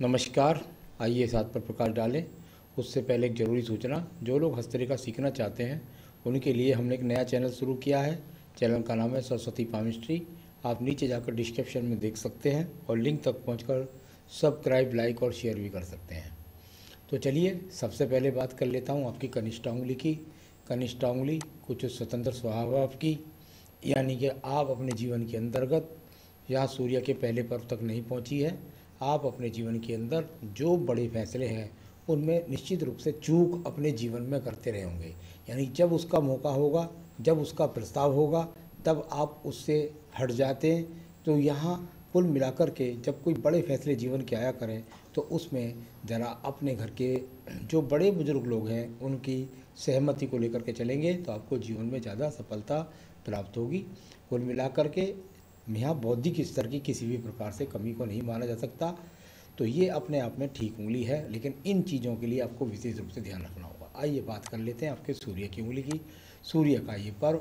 नमस्कार। आइए साथ पर प्रकाश डालें। उससे पहले एक ज़रूरी सूचना, जो लोग हस्तरेखा सीखना चाहते हैं उनके लिए हमने एक नया चैनल शुरू किया है। चैनल का नाम है सरस्वती पामिस्ट्री। आप नीचे जाकर डिस्क्रिप्शन में देख सकते हैं और लिंक तक पहुंचकर सब्सक्राइब, लाइक और शेयर भी कर सकते हैं। तो चलिए सबसे पहले बात कर लेता हूं आपकी कनिष्ठा उंगली की। कनिष्ठा उंगली कुछ स्वतंत्र स्वभाव है आपकी, यानी कि आप अपने जीवन के अंतर्गत यहाँ सूर्य के पहले पर्व तक नहीं पहुँची है। आप अपने जीवन के अंदर जो बड़े फैसले हैं उनमें निश्चित रूप से चूक अपने जीवन में करते रहे होंगे, यानी जब उसका मौका होगा, जब उसका प्रस्ताव होगा, तब आप उससे हट जाते हैं। तो यहाँ कुल मिलाकर के जब कोई बड़े फैसले जीवन के आया करें तो उसमें ज़रा अपने घर के जो बड़े बुजुर्ग लोग हैं उनकी सहमति को लेकर के चलेंगे तो आपको जीवन में ज़्यादा सफलता प्राप्त होगी। कुल मिलाकर के यहाँ बौद्धिक स्तर की किसी भी प्रकार से कमी को नहीं माना जा सकता। तो ये अपने आप में ठीक उंगली है, लेकिन इन चीज़ों के लिए आपको विशेष रूप से ध्यान रखना होगा। आइए बात कर लेते हैं आपके सूर्य की उंगली की। सूर्य का ये पर्व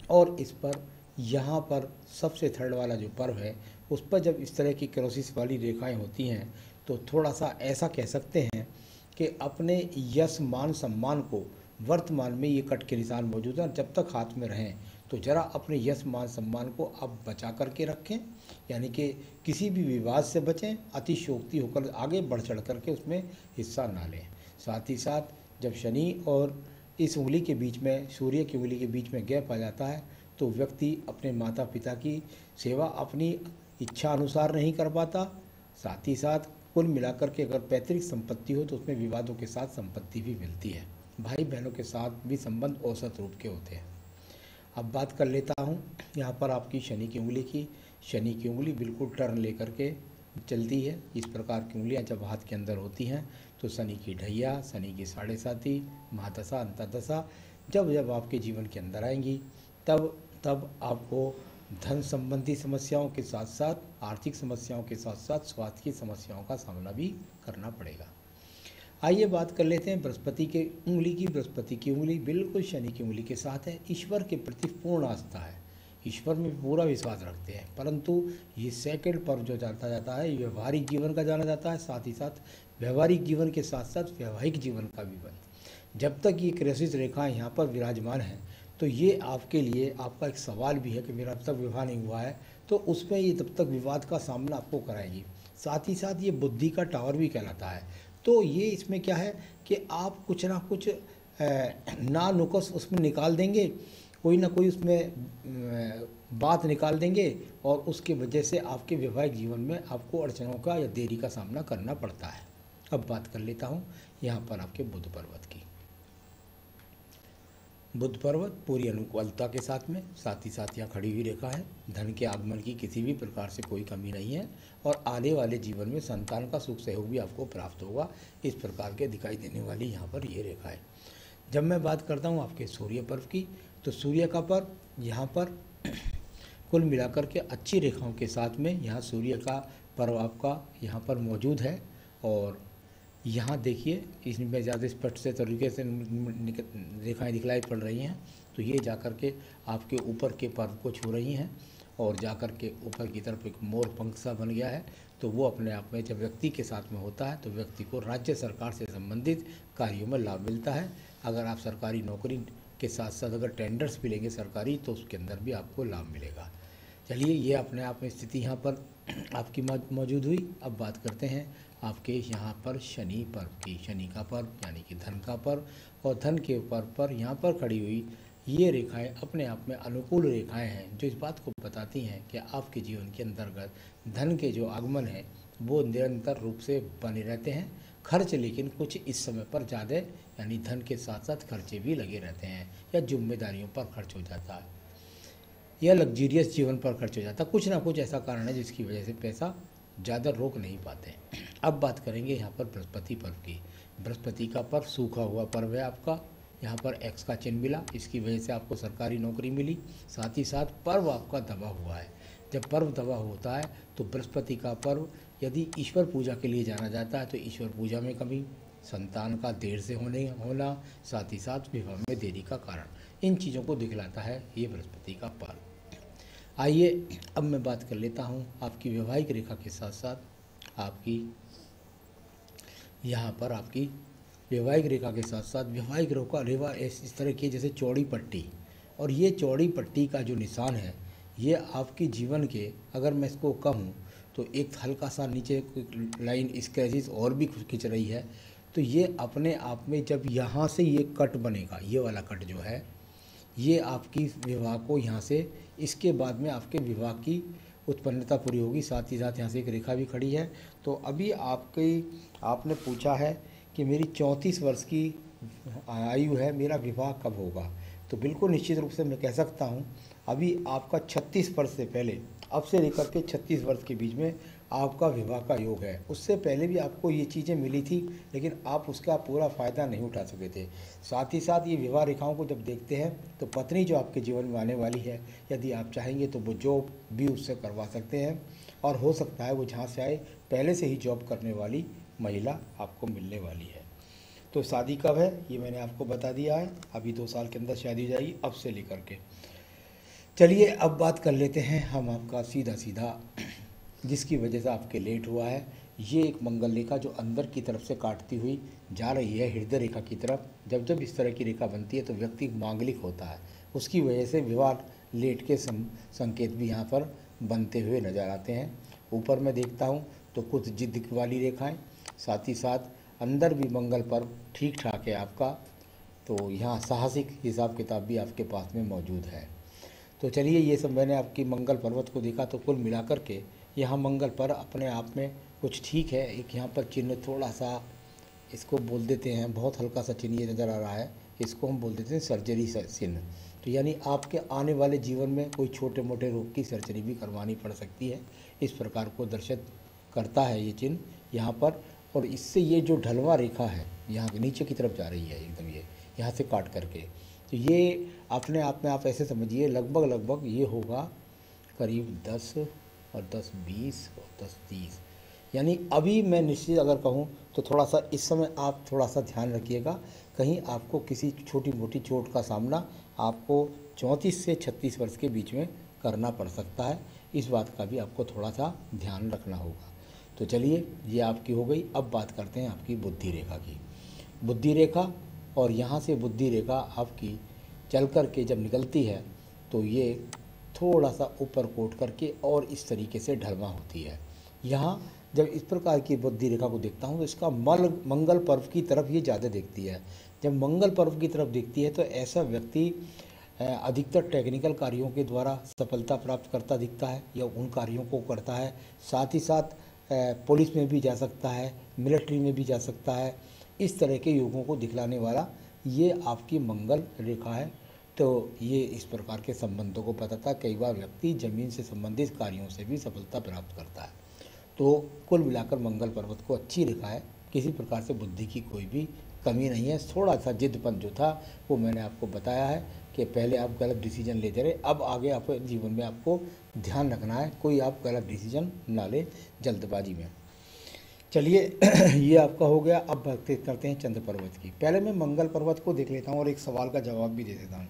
और इस पर यहाँ पर सबसे थर्ड वाला जो पर्व है उस पर जब इस तरह की क्रोसिस वाली रेखाएं होती हैं तो थोड़ा सा ऐसा कह सकते हैं कि अपने यश मान सम्मान को वर्तमान में ये कट के निशान मौजूद हैं, जब तक हाथ में रहें तो ज़रा अपने यश मान सम्मान को आप बचा करके रखें, यानी कि किसी भी विवाद से बचें, अतिशयोक्ति होकर आगे बढ़ चढ़ करके उसमें हिस्सा ना लें। साथ ही साथ जब शनि और इस उंगली के बीच में, सूर्य की उंगली के बीच में गैप आ जाता है तो व्यक्ति अपने माता पिता की सेवा अपनी इच्छा अनुसार नहीं कर पाता। साथ ही साथ कुल मिलाकर के अगर पैतृक संपत्ति हो तो उसमें विवादों के साथ संपत्ति भी मिलती है। भाई बहनों के साथ भी संबंध औसत रूप के होते हैं। अब बात कर लेता हूँ यहाँ पर आपकी शनि की उंगली की। शनि की उंगली बिल्कुल टर्न लेकर के चलती है। इस प्रकार की उंगलियाँ जब हाथ के अंदर होती हैं तो शनि की ढैया, शनि की साढ़े साती, महादशा, अंतर्दशा जब जब आपके जीवन के अंदर आएंगी तब तब आपको धन संबंधी समस्याओं के साथ साथ आर्थिक समस्याओं के साथ साथ स्वास्थ्य की समस्याओं का सामना भी करना पड़ेगा। आइए बात कर लेते हैं बृहस्पति के उंगली की। बृहस्पति की उंगली बिल्कुल शनि की उंगली के साथ है। ईश्वर के प्रति पूर्ण आस्था है, ईश्वर में पूरा विश्वास रखते हैं, परंतु ये सेकंड पर्व जो जाता जाता है ये व्यवहारिक जीवन का जाना जाता है। साथ ही साथ व्यवहारिक जीवन के साथ साथ वैवाहिक जीवन का भी बन, जब तक ये क्रेसिस रेखाएँ यहाँ पर विराजमान हैं तो ये आपके लिए आपका एक सवाल भी है कि मेरा अब तक विवाह नहीं हुआ है, तो उसमें ये तब तक विवाद का सामना आपको कराएगी। साथ ही साथ ये बुद्धि का टावर भी कहलाता है। तो ये इसमें क्या है कि आप कुछ ना कुछ ना नुक्स उसमें निकाल देंगे, कोई ना कोई उसमें बात निकाल देंगे और उसके वजह से आपके वैवाहिक जीवन में आपको अड़चनों का या देरी का सामना करना पड़ता है। अब बात कर लेता हूँ यहाँ पर आपके बुध पर्वत की। बुध पर्वत पूरी अनुकूलता के साथ में, साथ ही साथ यहाँ खड़ी हुई रेखा है। धन के आगमन की किसी भी प्रकार से कोई कमी नहीं है और आने वाले जीवन में संतान का सुख सहयोग भी आपको प्राप्त होगा। इस प्रकार के दिखाई देने वाली यहाँ पर ये रेखा है। जब मैं बात करता हूँ आपके सूर्य पर्व की तो सूर्य का पर्व यहाँ पर कुल मिलाकर के अच्छी रेखाओं के साथ में यहाँ सूर्य का पर्व आपका यहाँ पर मौजूद है। और यहाँ देखिए इसमें ज़्यादा स्पष्ट से तरीके से रेखाएं दिखलाई पड़ रही हैं, तो ये जाकर के आपके ऊपर के पर्व को छू रही हैं और जाकर के ऊपर की तरफ एक मोर पंख सा बन गया है। तो वो अपने आप में जब व्यक्ति के साथ में होता है तो व्यक्ति को राज्य सरकार से संबंधित कार्यों में लाभ मिलता है। अगर आप सरकारी नौकरी के साथ साथ अगर टेंडर्स भी लेंगे सरकारी तो उसके अंदर भी आपको लाभ मिलेगा। चलिए ये अपने आप में स्थिति यहाँ पर आपकी मौजूद हुई। अब बात करते हैं आपके यहाँ पर शनि पर्व की। शनि का पर्व यानी कि धन का पर्व और धन के पर्व पर यहाँ पर खड़ी हुई ये रेखाएं अपने आप में अनुकूल रेखाएं हैं, जो इस बात को बताती हैं कि आपके जीवन के अंतर्गत धन के जो आगमन है वो निरंतर रूप से बने रहते हैं। खर्च लेकिन कुछ इस समय पर ज़्यादा, यानी धन के साथ साथ खर्चे भी लगे रहते हैं या जिम्मेदारियों पर खर्च हो जाता है या लग्जीरियस जीवन पर खर्च हो जाता है। कुछ ना कुछ ऐसा कारण है जिसकी वजह से पैसा ज़्यादा रोक नहीं पाते। अब बात करेंगे यहाँ पर बृहस्पति पर्व की। बृहस्पति का पर्व सूखा हुआ पर्व है आपका। यहाँ पर एक्स का चिन्ह मिला, इसकी वजह से आपको सरकारी नौकरी मिली। साथ ही साथ पर्व आपका दबा हुआ है। जब पर्व दबा होता है तो बृहस्पति का पर्व यदि ईश्वर पूजा के लिए जाना जाता है तो ईश्वर पूजा में कमी, संतान का देर से होना, साथ ही साथ विवाह में देरी का कारण, इन चीज़ों को दिखलाता है ये बृहस्पति का पर्व। आइए अब मैं बात कर लेता हूँ आपकी वैवाहिक रेखा के साथ साथ आपकी यहाँ पर आपकी वैवाहिक रेखा के साथ साथ वैवाहिक रेखा इस तरह की जैसे चौड़ी पट्टी, और ये चौड़ी पट्टी का जो निशान है ये आपके जीवन के, अगर मैं इसको कहूँ तो एक हल्का सा नीचे लाइन स्क्रैचेस और भी खिंच रही है, तो ये अपने आप में जब यहाँ से ये कट बनेगा, ये वाला कट जो है ये आपकी विवाह को यहाँ से, इसके बाद में आपके विवाह की उत्पन्नता पूरी होगी। साथ ही साथ यहाँ से एक रेखा भी खड़ी है। तो अभी आपने पूछा है कि मेरी 34 वर्ष की आयु है, मेरा विवाह कब होगा, तो बिल्कुल निश्चित रूप से मैं कह सकता हूँ अभी आपका 36 वर्ष से पहले, अब से लेकर के 36 वर्ष के बीच में आपका विवाह का योग है। उससे पहले भी आपको ये चीज़ें मिली थी, लेकिन आप उसका पूरा फ़ायदा नहीं उठा सके थे। साथ ही साथ ये विवाह रेखाओं को जब देखते हैं तो पत्नी जो आपके जीवन में आने वाली है, यदि आप चाहेंगे तो वो जॉब भी उससे करवा सकते हैं, और हो सकता है वो जहाँ से आए पहले से ही जॉब करने वाली महिला आपको मिलने वाली है। तो शादी कब है ये मैंने आपको बता दिया है, अभी 2 साल के अंदर शादी हो जाएगी अब से लेकर के। चलिए अब बात कर लेते हैं हम आपका सीधा जिसकी वजह से आपके लेट हुआ है। ये एक मंगल रेखा जो अंदर की तरफ से काटती हुई जा रही है हृदय रेखा की तरफ। जब जब इस तरह की रेखा बनती है तो व्यक्ति मांगलिक होता है, उसकी वजह से विवाह लेट के संकेत भी यहाँ पर बनते हुए नजर आते हैं। ऊपर मैं देखता हूँ तो कुछ जिद्द वाली रेखाएँ, साथ ही साथ अंदर भी मंगल पर्व ठीक ठाक है आपका, तो यहाँ साहसिक हिसाब किताब भी आपके पास में मौजूद है। तो चलिए ये सब मैंने आपकी मंगल पर्वत को देखा, तो कुल मिलाकर के यहाँ मंगल पर अपने आप में कुछ ठीक है। एक यहाँ पर चिन्ह थोड़ा सा, इसको बोल देते हैं, बहुत हल्का सा चिन्ह ये नज़र आ रहा है, इसको हम बोल देते हैं सर्जरी चिन्ह। तो यानी आपके आने वाले जीवन में कोई छोटे मोटे रोग की सर्जरी भी करवानी पड़ सकती है, इस प्रकार को दर्शित करता है ये चिन्ह यहाँ पर। और इससे ये जो ढलवा रेखा है यहाँ नीचे की तरफ जा रही है एकदम, ये यहाँ से काट करके, तो ये अपने आप में आप ऐसे समझिए लगभग ये होगा करीब 10 और 10 20 और 10 30, यानी अभी मैं निश्चित अगर कहूँ तो थोड़ा सा इस समय आप थोड़ा सा ध्यान रखिएगा, कहीं आपको किसी छोटी मोटी चोट का सामना आपको 34 से 36 वर्ष के बीच में करना पड़ सकता है। इस बात का भी आपको थोड़ा सा ध्यान रखना होगा। तो चलिए ये आपकी हो गई। अब बात करते हैं आपकी बुद्धि रेखा की। बुद्धि रेखा, और यहाँ से बुद्धि रेखा आपकी चल कर के जब निकलती है तो ये थोड़ा सा ऊपर कोट करके और इस तरीके से ढलवा होती है। यहाँ जब इस प्रकार की बुद्धि रेखा को देखता हूँ तो इसका मंगल पर्व की तरफ ये ज़्यादा देखती है। जब मंगल पर्व की तरफ देखती है तो ऐसा व्यक्ति अधिकतर टेक्निकल कार्यों के द्वारा सफलता प्राप्त करता दिखता है या उन कार्यों को करता है। साथ ही साथ पुलिस में भी जा सकता है, मिलिट्री में भी जा सकता है। इस तरह के योगों को दिखलाने वाला ये आपकी मंगल रेखा है। तो ये इस प्रकार के संबंधों को बताता है। कई बार व्यक्ति जमीन से संबंधित कार्यों से भी सफलता प्राप्त करता है। तो कुल मिलाकर मंगल पर्वत को अच्छी रेखा है, किसी प्रकार से बुद्धि की कोई भी कमी नहीं है। थोड़ा सा जिद्दपन जो था वो मैंने आपको बताया है कि पहले आप गलत डिसीजन लेते रहे, अब आगे आप जीवन में आपको ध्यान रखना है कोई आप गलत डिसीजन ना ले जल्दबाजी में। चलिए ये आपका हो गया। अब बात करते हैं चंद्र पर्वत की। पहले मैं मंगल पर्वत को देख लेता हूँ और एक सवाल का जवाब भी दे देता हूँ।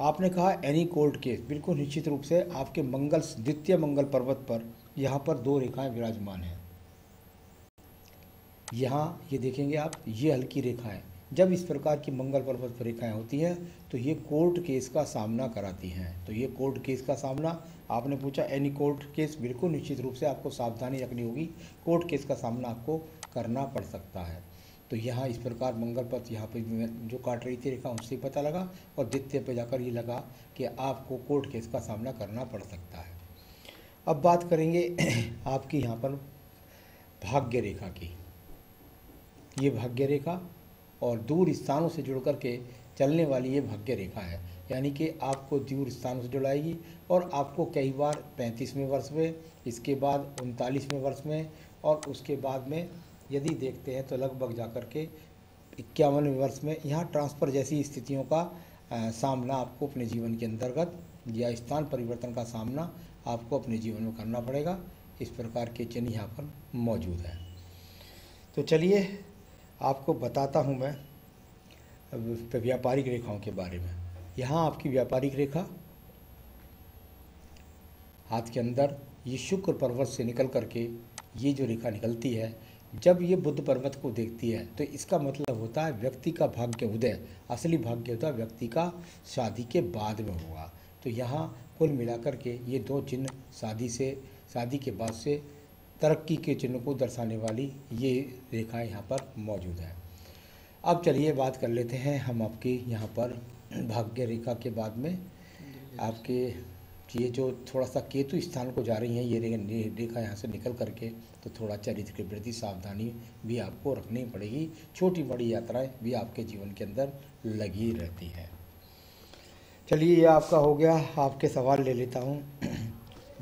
आपने कहा एनी कोल्ड केस, बिल्कुल निश्चित रूप से आपके द्वितीय मंगल पर्वत पर यहाँ पर 2 रेखाएं विराजमान हैं। यहाँ ये देखेंगे आप, ये हल्की रेखा है। जब इस प्रकार की मंगल पर्वत पर रेखाएं होती हैं तो ये कोर्ट केस का सामना कराती हैं। तो ये कोर्ट केस का सामना, आपने पूछा एनी कोर्ट केस, बिल्कुल निश्चित रूप से आपको सावधानी रखनी होगी, कोर्ट केस का सामना आपको करना पड़ सकता है। तो यहाँ इस प्रकार मंगल पर्वत यहाँ पर जो काट रही थी रेखा उससे पता लगा, और द्वितीय पे जाकर ये लगा कि आपको कोर्ट केस का सामना करना पड़ सकता है। अब बात करेंगे आपकी यहाँ पर भाग्य रेखा की। ये भाग्य रेखा और दूर स्थानों से जुड़ करके चलने वाली ये भाग्य रेखा है, यानी कि आपको दूर स्थानों से जुड़ाएगी और आपको कई बार 35वें वर्ष में, इसके बाद 39वें वर्ष में, और उसके बाद में यदि देखते हैं तो लगभग जाकर के 51वें वर्ष में यहाँ ट्रांसफ़र जैसी स्थितियों का सामना आपको अपने जीवन के अंतर्गत, या स्थान परिवर्तन का सामना आपको अपने जीवन में करना पड़ेगा। इस प्रकार के चिन्ह यहाँ पर मौजूद हैं। तो चलिए आपको बताता हूँ मैं व्यापारिक रेखाओं के बारे में। यहाँ आपकी व्यापारिक रेखा हाथ के अंदर ये शुक्र पर्वत से निकल करके ये जो रेखा निकलती है जब ये बुध पर्वत को देखती है तो इसका मतलब होता है व्यक्ति का भाग्य उदय, असली भाग्य होता है व्यक्ति का शादी के बाद में होगा। तो यहाँ कुल मिलाकर के ये दो चिन्ह शादी के बाद से तरक्की के चिन्ह को दर्शाने वाली ये रेखाएं यहाँ पर मौजूद है। अब चलिए बात कर लेते हैं हम आपके यहाँ पर भाग्य रेखा के बाद में आपके ये जो थोड़ा सा केतु स्थान को जा रही हैं ये रेखा यहाँ से निकल करके, तो थोड़ा चरित्र के प्रति सावधानी भी आपको रखनी पड़ेगी। छोटी बड़ी यात्राएं भी आपके जीवन के अंदर लगी रहती हैं। चलिए ये आपका हो गया। आपके सवाल ले लेता हूँ।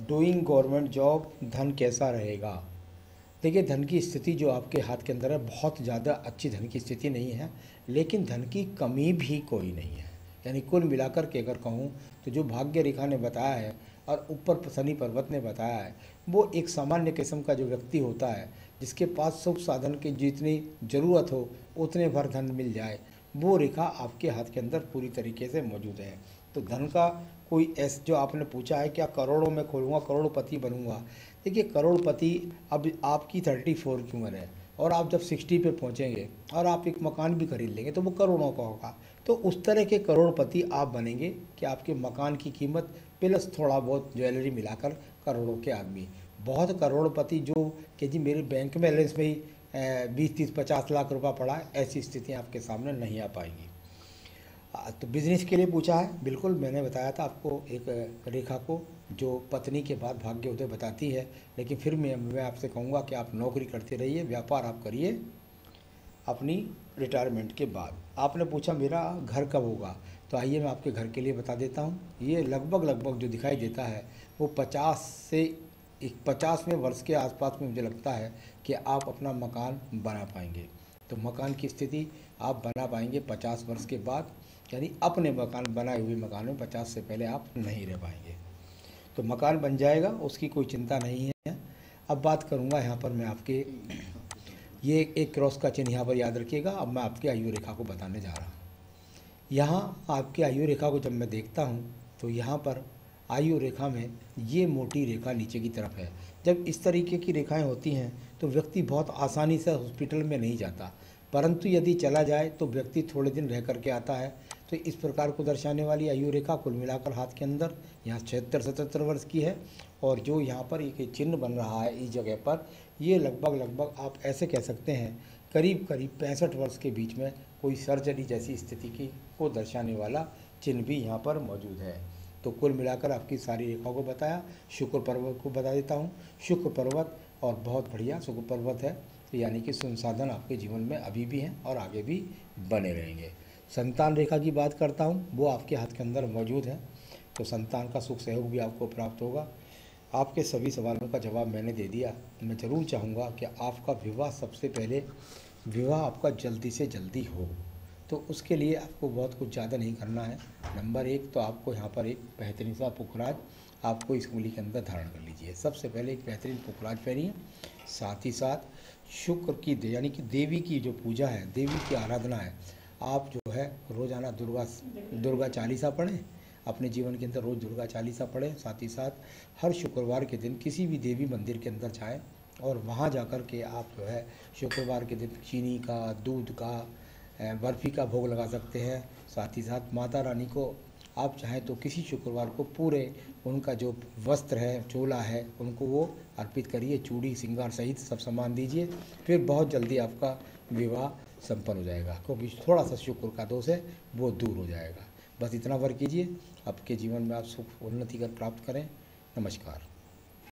डूइंग गवर्नमेंट जॉब, धन कैसा रहेगा? देखिए धन की स्थिति जो आपके हाथ के अंदर है बहुत ज़्यादा अच्छी धन की स्थिति नहीं है, लेकिन धन की कमी भी कोई नहीं है। यानी कुल मिलाकर के अगर कहूँ तो जो भाग्य रेखा ने बताया है और ऊपर शनि पर्वत ने बताया है, वो एक सामान्य किस्म का जो व्यक्ति होता है जिसके पास सुख साधन की जितनी ज़रूरत हो उतने भर धन मिल जाए, वो रेखा आपके हाथ के अंदर पूरी तरीके से मौजूद है। तो धन का कोई ऐसा जो आपने पूछा है क्या करोड़ों में खोलूँगा, करोड़पति बनूंगा? देखिए करोड़पति अब आपकी 34 की उम्र है और आप जब 60 पे पहुंचेंगे और आप एक मकान भी खरीद लेंगे तो वो करोड़ों का होगा। तो उस तरह के करोड़पति आप बनेंगे कि आपके मकान की कीमत प्लस थोड़ा बहुत ज्वेलरी मिलाकर करोड़ों के आदमी। बहुत करोड़पति जो कि जी मेरे बैंक बैलेंस में ही 20-30-50 लाख रुपया पड़ा है, ऐसी स्थितियाँ आपके सामने नहीं आ पाएंगी। तो बिज़नेस के लिए पूछा है, बिल्कुल मैंने बताया था आपको एक रेखा को जो पत्नी के बाद भाग्य उदय बताती है, लेकिन फिर मैं आपसे कहूँगा कि आप नौकरी करते रहिए, व्यापार आप करिए अपनी रिटायरमेंट के बाद। आपने पूछा मेरा घर कब होगा, तो आइए मैं आपके घर के लिए बता देता हूँ। ये लगभग जो दिखाई देता है वो 50वें वर्ष के आसपास में मुझे लगता है कि आप अपना मकान बना पाएंगे। तो मकान की स्थिति आप बना पाएंगे 50 वर्ष के बाद, यानी अपने मकान बनाए हुए मकान में 50 से पहले आप नहीं रह पाएंगे। तो मकान बन जाएगा, उसकी कोई चिंता नहीं है। अब बात करूंगा यहाँ पर मैं आपके ये एक क्रॉस का चिन्ह यहाँ पर याद रखिएगा। अब मैं आपकी आयु रेखा को बताने जा रहा हूँ। यहाँ आपकी आयु रेखा को जब मैं देखता हूँ तो यहाँ पर आयु रेखा में ये मोटी रेखा नीचे की तरफ है। जब इस तरीके की रेखाएं होती हैं तो व्यक्ति बहुत आसानी से हॉस्पिटल में नहीं जाता, परंतु यदि चला जाए तो व्यक्ति थोड़े दिन रह करके आता है। तो इस प्रकार को दर्शाने वाली आयु रेखा कुल मिलाकर हाथ के अंदर यहाँ 76-77 वर्ष की है। और जो यहाँ पर एक चिन्ह बन रहा है इस जगह पर, ये लगभग आप ऐसे कह सकते हैं करीब 65 वर्ष के बीच में कोई सर्जरी जैसी स्थिति की को दर्शाने वाला चिन्ह भी यहाँ पर मौजूद है। तो कुल मिलाकर आपकी सारी रेखाओं को बताया। शुक्र पर्वत को बता देता हूँ। शुक्र पर्वत और बहुत बढ़िया शुक्र पर्वत है, तो यानी कि संसाधन आपके जीवन में अभी भी हैं और आगे भी बने रहेंगे। संतान रेखा की बात करता हूँ, वो आपके हाथ के अंदर मौजूद है। तो संतान का सुख सहयोग भी आपको प्राप्त होगा। आपके सभी सवालों का जवाब मैंने दे दिया। मैं ज़रूर चाहूँगा कि आपका विवाह सबसे पहले विवाह आपका जल्दी से जल्दी हो। तो उसके लिए आपको बहुत कुछ ज़्यादा नहीं करना है। नंबर 1 तो आपको यहाँ पर एक बेहतरीन सा पुखराज आपको इस उंगली के अंदर धारण कर लीजिए। सबसे पहले एक बेहतरीन पुखराज पहनिए। साथ ही साथ शुक्र की यानी कि देवी की जो पूजा है, देवी की आराधना है, आप जो है रोज़ाना दुर्गा चालीसा पढ़ें। अपने जीवन के अंदर रोज़ दुर्गा चालीसा पढ़ें। साथ ही साथ हर शुक्रवार के दिन किसी भी देवी मंदिर के अंदर जाएं और वहाँ जाकर के आप जो है शुक्रवार के दिन चीनी का, दूध का, बर्फ़ी का भोग लगा सकते हैं। साथ ही साथ माता रानी को आप चाहें तो किसी शुक्रवार को पूरे उनका जो वस्त्र है, चोला है, उनको वो अर्पित करिए। चूड़ी श्रृंगार सहित सब सामान दीजिए। फिर बहुत जल्दी आपका विवाह संपन्न हो जाएगा, क्योंकि थोड़ा सा शुक्र का दोष है वो दूर हो जाएगा। बस इतना वर्क कीजिए, आपके जीवन में आप सुख उन्नति कर प्राप्त करें। नमस्कार।